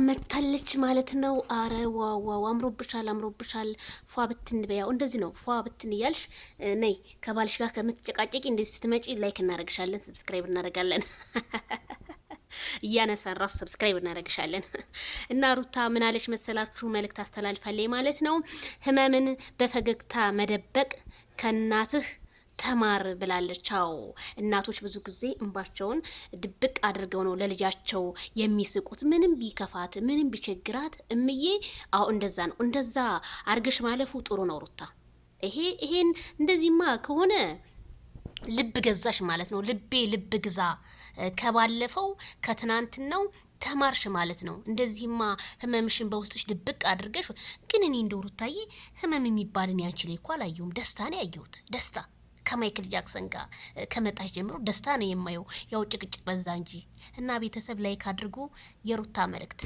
መታለች ማለት ነው። አረ ዋው አምሮብሻል ፏ ብትን በያው እንደዚህ ነው ፏ ብትን እያልሽ ነይ ከባልሽ ጋር ከምትጨቃጨቂ እንደዚህ ስትመጪ ላይክ እናደርግሻለን፣ ሰብስክራይብ እናደርጋለን። እያነሳን ራሱ ሰብስክራይብ እናደርግሻለን። እና ሩታ ምን አለች መሰላችሁ? መልእክት አስተላልፋለች ማለት ነው። ህመምን በፈገግታ መደበቅ ከእናትህ ተማር ብላለች። አዎ እናቶች ብዙ ጊዜ እንባቸውን ድብቅ አድርገው ነው ለልጃቸው የሚስቁት። ምንም ቢከፋት ምንም ቢቸግራት እምዬ አዎ እንደዛ ነው። እንደዛ አርገሽ ማለፉ ጥሩ ነው ሩታ። ይሄን እንደዚህማ ከሆነ ልብ ገዛሽ ማለት ነው። ልብ ግዛ ከባለፈው ከትናንትናው ተማርሽ ማለት ነው። እንደዚህማ ህመምሽን በውስጥሽ ድብቅ አድርገሽ ግን እኔ እንደው ሩታዬ ህመም የሚባልን ያንቺ ላይ እኮ አላየሁም። ደስታ ነው ያየሁት። ደስታ ከማይክል ጃክሰን ጋር ከመጣች ጀምሮ ደስታ ነው የማየው። ያው ጭቅጭቅ በዛ እንጂ። እና ቤተሰብ ላይክ አድርጉ። የሩታ መልእክት